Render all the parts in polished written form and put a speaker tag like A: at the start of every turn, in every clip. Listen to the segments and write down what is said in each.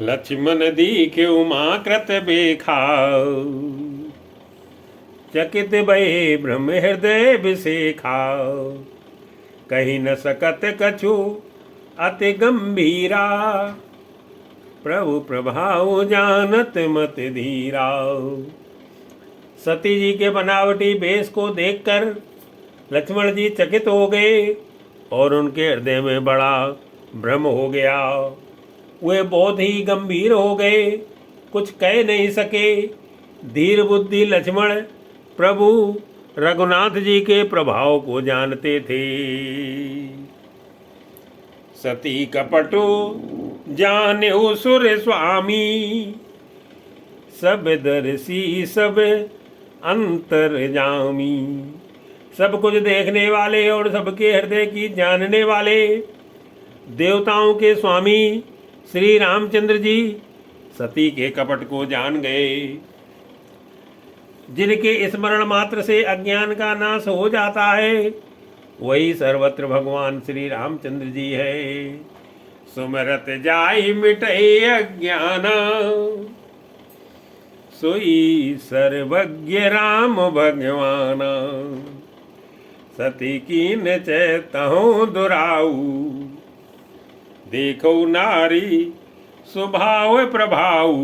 A: लक्ष्मण दीखे उमा कृत बेखाओ, चकित भये ब्रह्म हृदय विसेखाओ। कही न सकत कछु अति गंभीरा, प्रभु प्रभाव जानत मत धीरा। सती जी के बनावटी वेश को देखकर लक्ष्मण जी चकित हो गए और उनके हृदय में बड़ा भ्रम हो गया। वे बहुत ही गंभीर हो गए, कुछ कह नहीं सके। धीर बुद्धि लक्ष्मण प्रभु रघुनाथ जी के प्रभाव को जानते थे। सती कपटो जाने सुर स्वामी, सब दर्शी सब अंतर्जामी। सब कुछ देखने वाले और सबके हृदय की जानने वाले देवताओं के स्वामी श्री रामचंद्र जी सती के कपट को जान गए। जिनके स्मरण मात्र से अज्ञान का नाश हो जाता है, वही सर्वत्र भगवान श्री रामचंद्र जी है। सुमरत जाहि मिटई अज्ञान, सोई सर्वज्ञ राम भगवान। सती कीन चेतहु दुराऊ, देखो नारी स्वभाव प्रभाऊ।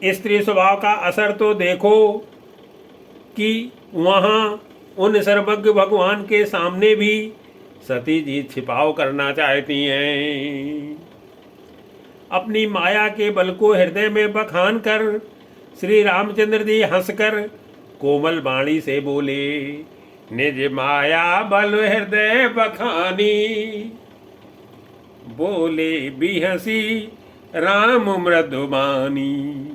A: स्त्री स्वभाव का असर तो देखो कि वहाँ उन सर्वज्ञ भगवान के सामने भी सती जी छिपाव करना चाहती हैं। अपनी माया के बल को हृदय में बखान कर श्री रामचंद्र जी हंसकर कोमल वाणी से बोले, निज माया बल हृदय बखानी। बोले भी हंसी राम मृदुबानी,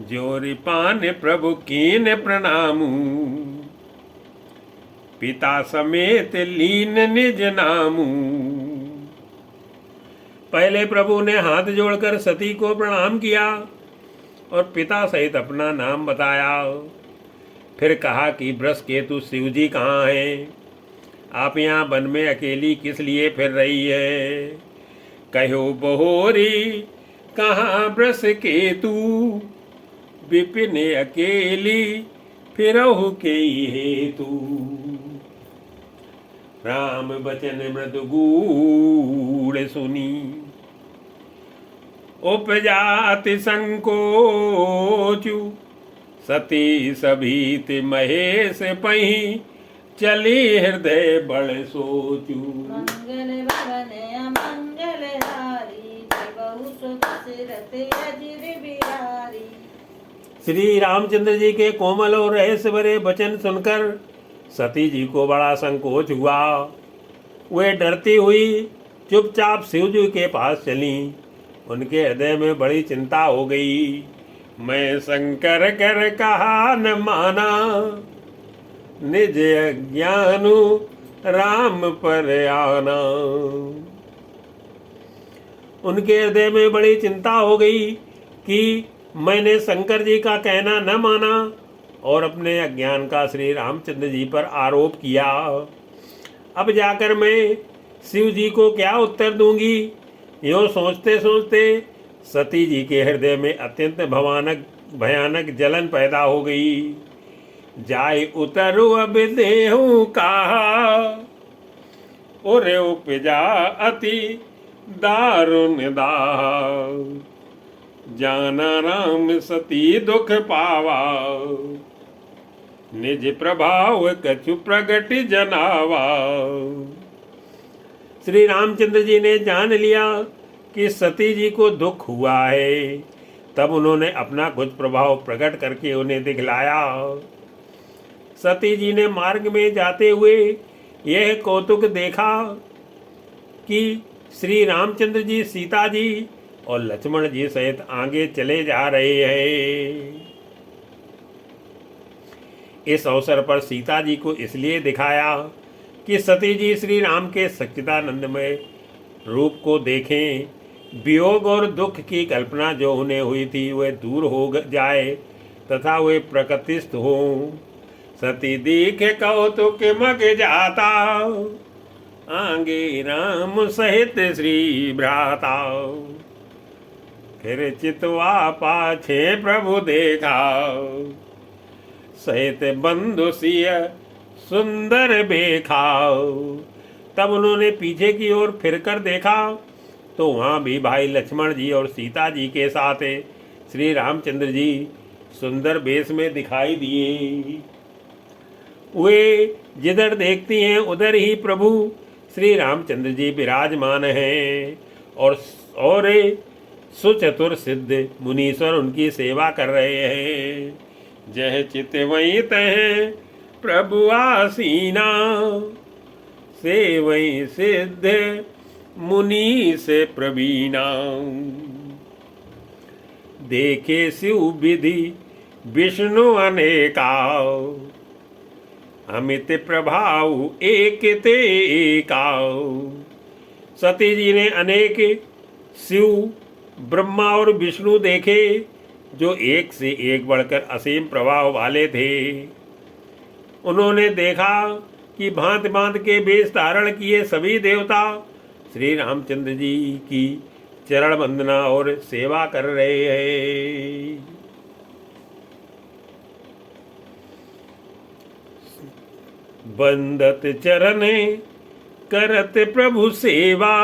A: जोरि पान प्रभु कीन प्रणामू। पिता समेत लीन निज नामू। पहले प्रभु ने हाथ जोड़कर सती को प्रणाम किया और पिता सहित अपना नाम बताया। फिर कहा कि वृष केतु शिव जी कहाँ हैं? आप यहाँ वन में अकेली किस लिए फिर रही है? कहो बहोरी कहाँ वृष केतु, विपिन अकेली फिरहु के हेतु। राम बचन मृदु गूढ़ सुनी, उपजाति संकोचु। सती सभीत महेश पही, चली हृदय बड़ सोचू।
B: मंगल भवन अमंगल हारी, बहुत दशरथ अजिर बिहारी।
A: श्री रामचंद्र जी के कोमल और रहस्य भरे वचन सुनकर सती जी को बड़ा संकोच हुआ। वे डरती हुई चुपचाप शिव जी के पास चली। उनके हृदय में बड़ी चिंता हो गई। मैं शंकर कर कहा न माना, निज अज्ञानु राम पर आना। उनके हृदय में बड़ी चिंता हो गई कि मैंने शंकर जी का कहना न माना और अपने अज्ञान का श्री रामचंद्र जी पर आरोप किया। अब जाकर मैं शिव जी को क्या उत्तर दूंगी? यूँ सोचते सोचते सती जी के हृदय में अत्यंत भयानक जलन पैदा हो गई। जाय उतरु अब देहु कहा, ओरे उपजा अति दारुण दाह। जाना राम सती दुख पावा, निज प्रभाव कछु प्रगट जनावा। श्री रामचंद्र जी ने जान लिया कि सती जी को दुख हुआ है। तब उन्होंने अपना कुछ प्रभाव प्रकट करके उन्हें दिखलाया। सती जी ने मार्ग में जाते हुए यह कौतुक देखा कि श्री रामचंद्र जी सीता जी और लक्ष्मण जी सहित आगे चले जा रहे हैं। इस अवसर पर सीता जी को इसलिए दिखाया कि सती जी श्री राम के सच्चिदानंदमय रूप को देखें। वियोग और दुख की कल्पना जो उन्हें हुई थी वह दूर हो जाए तथा वे प्रकृतिस्थ हों। सती दीख कौतुक मग जाता, आगे राम सहित श्री भ्राता। फिर चितवा पाछे प्रभु देखा, सहित बंधु सिय सुंदर बेखाओ। तब उन्होंने पीछे की ओर फिरकर देखा तो वहाँ भी भाई लक्ष्मण जी और सीता जी के साथ श्री रामचंद्र जी सुंदर वेश में दिखाई दिए। वे जिधर देखती हैं उधर ही प्रभु श्री रामचंद्र जी विराजमान हैं और सुचतुर सिद्ध मुनीश्वर उनकी सेवा कर रहे हैं। जह चित वही तह प्रभु आसीना, से वही सिद्ध मुनि से प्रवीणा। देखे शिव विधि विष्णु अनेका, अमित प्रभाव एक ते एकाओ। सती जी ने अनेक शिव ब्रह्मा और विष्णु देखे जो एक से एक बढ़कर असीम प्रभाव वाले थे। उन्होंने देखा कि भांत भांत के वेश धारण किए सभी देवता श्री रामचंद्र जी की चरण वंदना और सेवा कर रहे हैं। बंदत चरण करत प्रभु सेवा,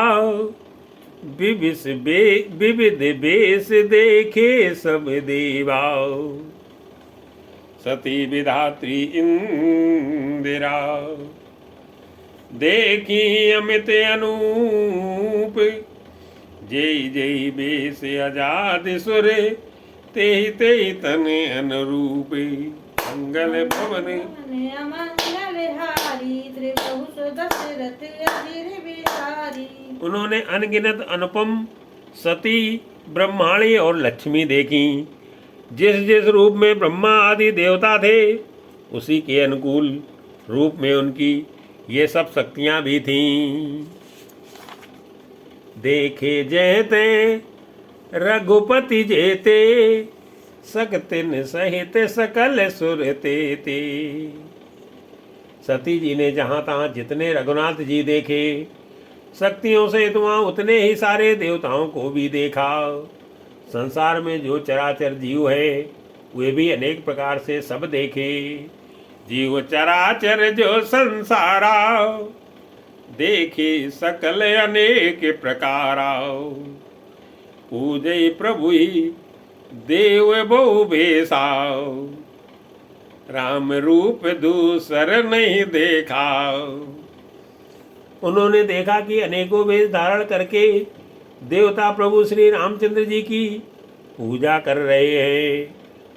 A: विविध बेश देखे सब देवा। सती विधात्री इंदिरा, देखी अमित अनूप। जय जय बेश आजाद सुर, तेहि तेहि तन अनुरूप। मंगल भवन उन्होंने अनगिनत अनुपम सती ब्रह्माणी और लक्ष्मी देखी। जिस जिस रूप में ब्रह्मा आदि देवता थे उसी के अनुकूल रूप में उनकी ये सब शक्तियां भी थीं। देखे जयते रघुपति जेते, सकतिन सहित सकल सुरते ते। सती जी ने जहाँ तहाँ जितने रघुनाथ जी देखे, शक्तियों से वहाँ उतने ही सारे देवताओं को भी देखा। संसार में जो चराचर जीव है वे भी अनेक प्रकार से सब देखे। जीव चराचर जो संसारा, देखे सकल अनेक प्रकारा। पूजय प्रभु ही देव बहु भेसा, राम रूप दूसर नहीं देखा। उन्होंने देखा कि अनेकों वेश धारण करके देवता प्रभु श्री रामचंद्र जी की पूजा कर रहे हैं,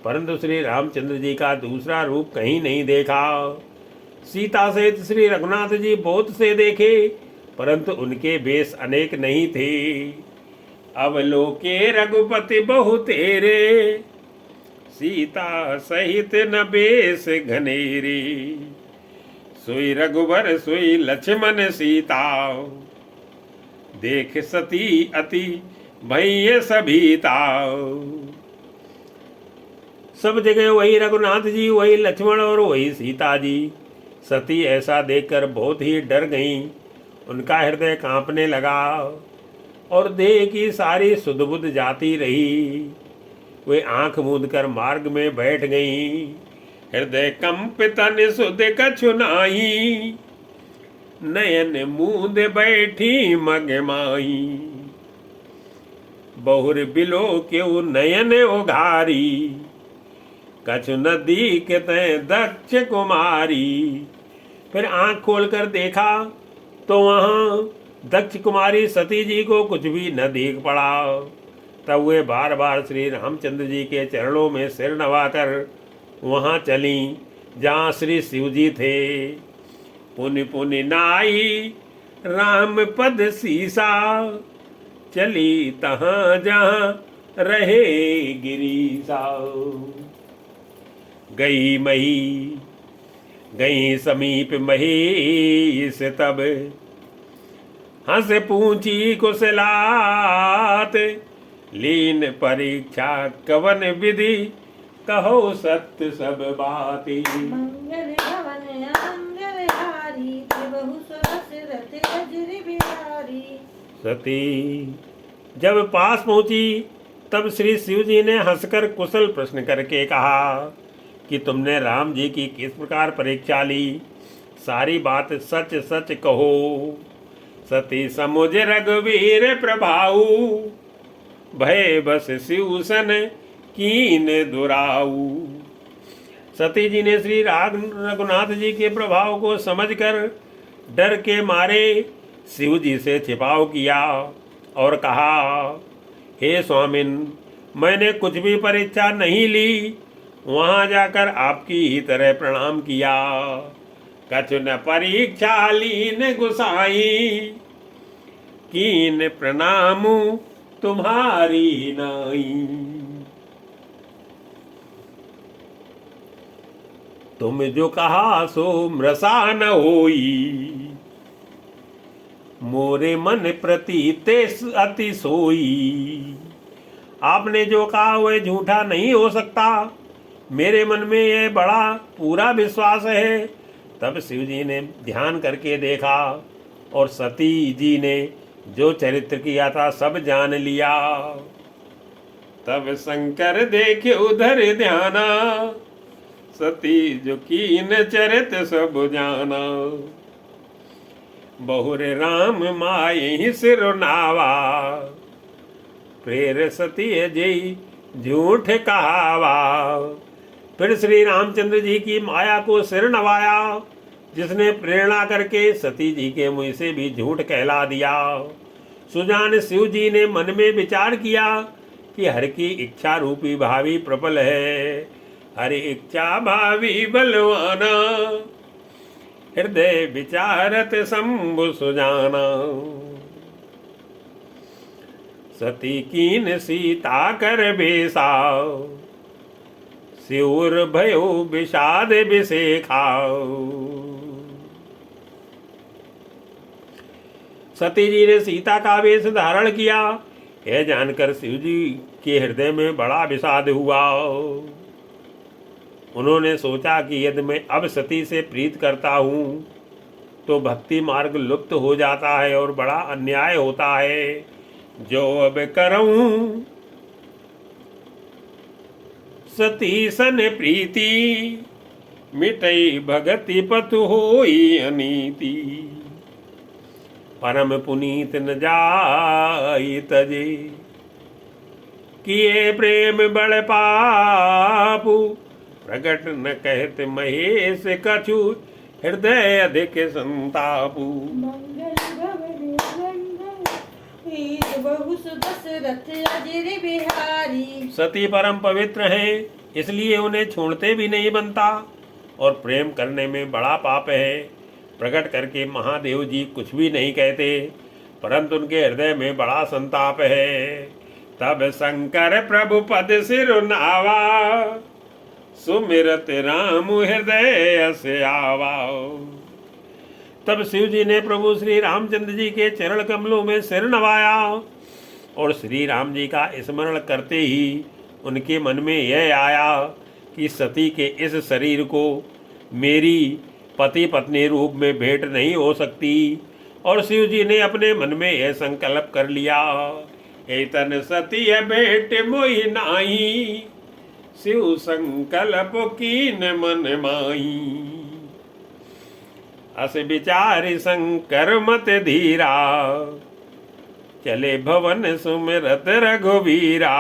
A: परंतु श्री रामचंद्र जी का दूसरा रूप कहीं नहीं देखा। सीता सहित श्री रघुनाथ जी बहुत से देखे, परंतु उनके वेश अनेक नहीं थे। अवलोके रघुपति बहु तेरे, सीता सहित न बेश घनेरे। सोई रघुवर सोई लक्ष्मण सीता, देख सती अति भय सभीता। सब जगह वही रघुनाथ जी, वही लक्ष्मण और वही सीता जी। सती ऐसा देखकर बहुत ही डर गईं, उनका हृदय कांपने लगा और देह की सारी सुध बुध जाती रही। वे आंख मूंद कर मार्ग में बैठ गईं। हृदय कंपित सुध कछु नाही, नयन मूंद बैठी मगमाई। बहुर बिलो क्यों नयन उघारी, कछु नदी के तय दक्ष कुमारी। फिर आंख खोलकर देखा तो वहाँ दक्ष कुमारी सती जी को कुछ भी न देख पड़ा। तब वे बार बार श्री रामचंद्र जी के चरणों में सिर नवाकर वहाँ चली जहाँ श्री शिव जी थे। पुनि पुनि नाई राम पद सीसा, चली तहाँ जहाँ रहे गिरीसा। गई मही गई समीप महेश, तब हंस पूछी कुशलात। लीन परीक्षा कवन विधि, कहो सत्य सब बाती।
B: मंगल भवन अमंगल हारी, बहु सुरस रति बिहारी।
A: सती जब पास पहुंची तब श्री शिव जी ने हंसकर कुशल प्रश्न करके कहा कि तुमने राम जी की किस प्रकार परीक्षा ली, सारी बात सच सच कहो। सती समुझ रघुवीर प्रभाऊ, भय बस शिवसन कीन दुराऊ। सती जी ने श्री रघुनाथ जी के प्रभाव को समझकर डर के मारे शिव जी से छिपाव किया और कहा, हे स्वामिन, मैंने कुछ भी परीक्षा नहीं ली, वहां जाकर आपकी ही तरह प्रणाम किया। कछु न परीक्षा लीन गुसाई, कीन प्रणाम तुम्हारी नाई। तुम जो कहा सो मृषा न होई, मोरे मन प्रति तेस अति सोई। आपने जो कहा वह झूठा नहीं हो सकता, मेरे मन में यह बड़ा पूरा विश्वास है। तब शिव जी ने ध्यान करके देखा और सती जी ने जो चरित्र किया था सब जान लिया। तब शंकर देखे उधर ध्याना, सती जो कीन चरित सब जाना। बहुर राम माई सिर नावा, प्रेर सती जी झूठ कहावा। फिर श्री रामचंद्र जी की माया को सिर नवाया, जिसने प्रेरणा करके सती जी के मुंह से भी झूठ कहला दिया। सुजान शिव जी ने मन में विचार किया कि हर की इच्छा रूपी भावी प्रबल है, हर इच्छा भावी बलवाना। हृदय विचारत शंभु सुजाना, सती कीन सीता कर बेसा। शिवर भयो विषाद विषेखा। सती जी ने सीता का वेश धारण किया। यह जानकर शिव जी के हृदय में बड़ा विषाद हुआ। उन्होंने सोचा कि यदि मैं अब सती से प्रीत करता हूँ तो भक्ति मार्ग लुप्त हो जाता है और बड़ा अन्याय होता है। जो अब करूँ सती सन प्रीति, मिटई भगति पतु होई अनीति। परम पुनीत न जाई तजे, किए प्रेम बड़ पापु। प्रगट न कहत महेश कछु, हृदय अधिक संतापु।
B: मंगल भवन बहु दशरथ अजिर बिहारी।
A: सती परम पवित्र हैं, इसलिए उन्हें छोड़ते भी नहीं बनता और प्रेम करने में बड़ा पाप है। प्रकट करके महादेव जी कुछ भी नहीं कहते, परंतु उनके हृदय में बड़ा संताप है। तब शंकर प्रभु पद सिर नावा, सुमिरत राम हृदय से आवा। तब शिव जी ने प्रभु श्री रामचंद्र जी के चरण कमलों में सिर नवाया और श्री राम जी का स्मरण करते ही उनके मन में यह आया कि सती के इस शरीर को मेरी पति पत्नी रूप में भेंट नहीं हो सकती। और शिव जी ने अपने मन में यह संकल्प कर लिया, एतन सती भेंट मोहि नाई, शिव संकल्प कीन मन माई। अस विचारि शंकर मत धीरा, चले भवन सुमिरत रघुवीरा।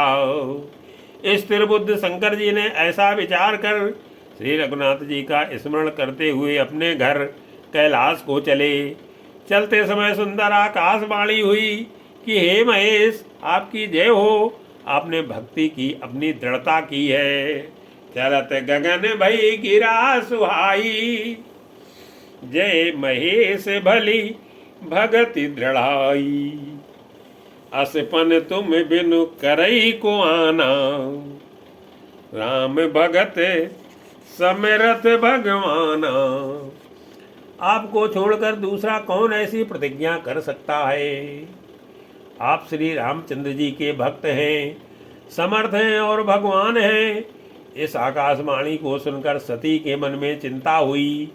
A: स्थिर बुद्ध शंकर जी ने ऐसा विचार कर श्री रघुनाथ जी का स्मरण करते हुए अपने घर कैलाश को चले। चलते समय सुंदर आकाशवाणी हुई कि हे महेश, आपकी जय हो, आपने भक्ति की अपनी दृढ़ता की है। चलत गगन भई गिरा सुहाई, जय महेश भली भगति दृढ़ाई। असपन तुम बिनु करई को आना, राम भगत समिरत भगवाना। आपको छोड़कर दूसरा कौन ऐसी प्रतिज्ञा कर सकता है। आप श्री रामचंद्र जी के भक्त हैं, समर्थ हैं और भगवान हैं। इस आकाशवाणी को सुनकर सती के मन में चिंता हुई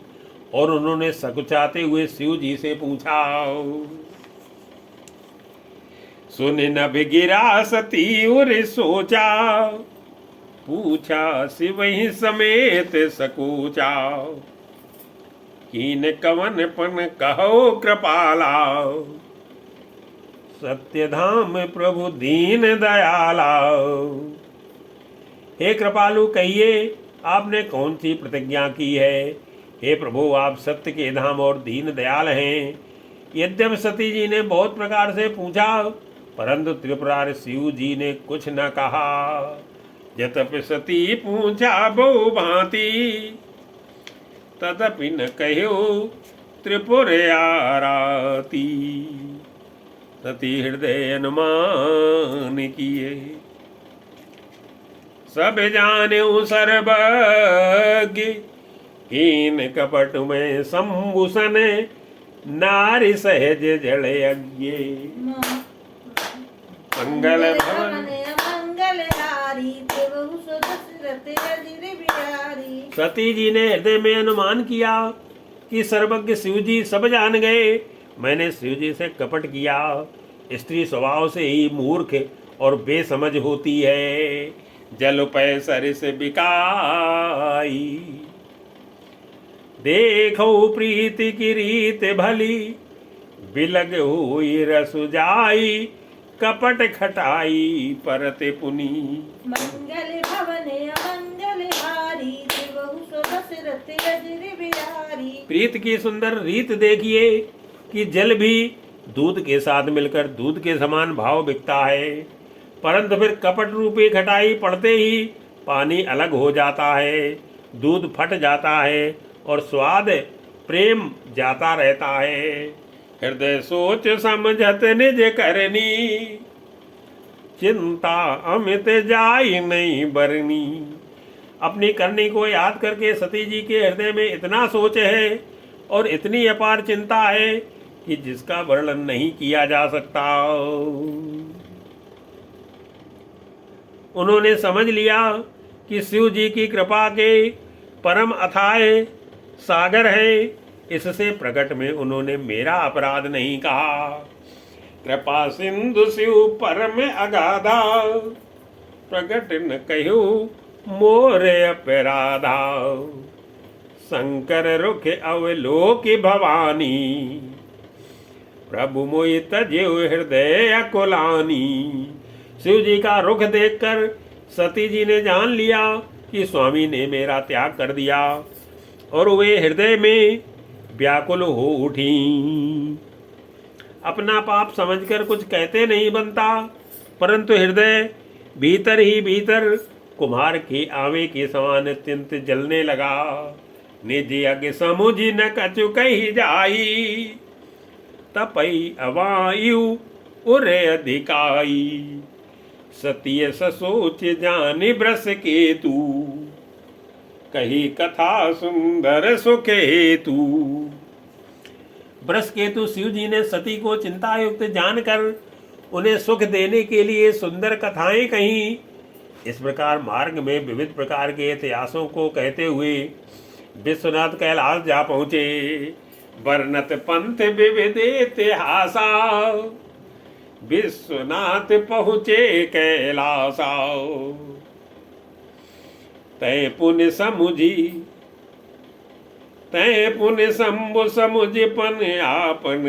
A: और उन्होंने सकुचाते हुए शिव जी से पूछा, सुन नभ गिरा सती उर सोचा, पूछा शिव ही समेत सकूचा, कीन कवन पन कहो कृपाला, सत्य धाम प्रभु दीन दयाला। हे कृपालु कहिए आपने कौन सी प्रतिज्ञा की है। हे प्रभु आप सत्य के धाम और दीन दयाल हैं। यद्यपि सती जी ने बहुत प्रकार से पूछा, परंतु त्रिपुरारि शिव जी ने कुछ न कहा। यद्यपि सती पूछा बहु भांति, तदपि न कहो त्रिपुर आरती। सती हृदय अनुमान किए, सब जान्यु सर्वज्ञ, हीन कपट में संभूषण, नारी सहज जड़ यज्ञ। मंगल भवन
B: मंगलहारी, प्रभु सो दशरथ अजिर बिहारी।
A: सती जी ने हृदय में अनुमान किया कि सर्वज्ञ शिव जी सब जान गए। मैंने शिव जी से कपट किया। स्त्री स्वभाव से ही मूर्ख और बेसमझ होती है। जल पै सरिस बिकाई, देखो प्रीति की रीत भली, बिलग हुई रसुजाई, कपट खटाई परत पुनी।
B: मंगल भवन मंगलहारी, प्रभु सो दशरथ अजिर बिहारी।
A: प्रीत की सुंदर रीत देखिए कि जल भी दूध के साथ मिलकर दूध के समान भाव बिकता है, परंतु फिर कपट रूपी खटाई पड़ते ही पानी अलग हो जाता है, दूध फट जाता है और स्वाद प्रेम जाता रहता है। हृदय सोच समझत निज करनी, चिंता अमित जाई नहीं बरनी। अपनी करनी को याद करके सती जी के हृदय में इतना सोच है और इतनी अपार चिंता है कि जिसका वर्णन नहीं किया जा सकता। उन्होंने समझ लिया कि शिव जी की कृपा के परम अथाह सागर है। इससे प्रकट में उन्होंने मेरा अपराध नहीं कहा। कृपा सिंधु शिव परम अगाधा, प्रकट न कहो मोरे अपराधा। शंकर रुख अवलोक भवानी, प्रभु मोहि तजेउ हृदय अकुलानी। शिव जी का रुख देखकर सती जी ने जान लिया कि स्वामी ने मेरा त्याग कर दिया और वे हृदय में व्याकुल हो उठी। अपना पाप समझकर कुछ कहते नहीं बनता, परंतु हृदय भीतर ही भीतर कुम्हार की आवे के समान अत्यंत जलने लगा। निज अग समुझ न कछु कही जाई, तपई अवायु उरे अधिकाई। सतीय ससोच जानि ब्रस केतु, कही कथा सुंदर सुख हेतु। ब्रस केतु शिव जी ने सती को चिंता युक्त जानकर उन्हें सुख देने के लिए सुंदर कथाएं कहीं। इस प्रकार मार्ग में विविध प्रकार के इतिहासों को कहते हुए विश्वनाथ कैलाश जा पहुंचे। वर्णत पंथ विविध इतिहासा, विश्वनाथ पहुंचे कैलासा। तय पुण्य समुझी, तय पुण्य शंभु समुझपन आपन,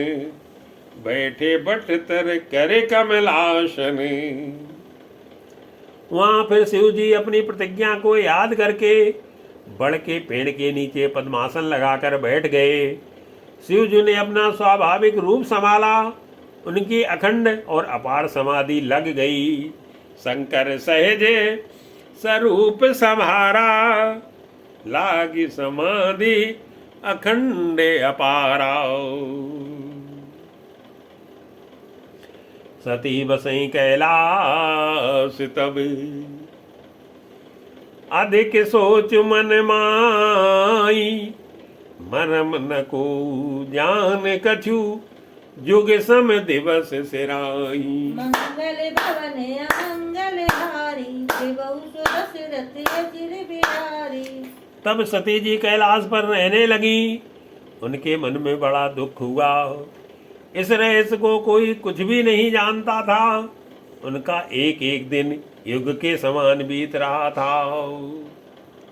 A: बैठे बट तर करे कमलासन। वहां फिर शिव जी अपनी प्रतिज्ञा को याद करके बड़ के पेड़ के नीचे पद्मासन लगाकर बैठ गए। शिव जी ने अपना स्वाभाविक रूप संभाला। उनकी अखंड और अपार समाधि लग गई। शंकर सहज स्वरूप संहारा, लागी समाधि अखंड अपारा। सती बसई कैलाश तब, अधिक सोच मन माई। मरम न को जान कछु, जुग सम दिवस सिराई।
B: मंगल भवन मंगलहारी, प्रभु सो दशरथ अजिर बिहारी।
A: तब सती जी कैलाश पर रहने लगी। उनके मन में बड़ा दुख हुआ। इस रहस्य को कोई कुछ भी नहीं जानता था। उनका एक एक दिन युग के समान बीत रहा था।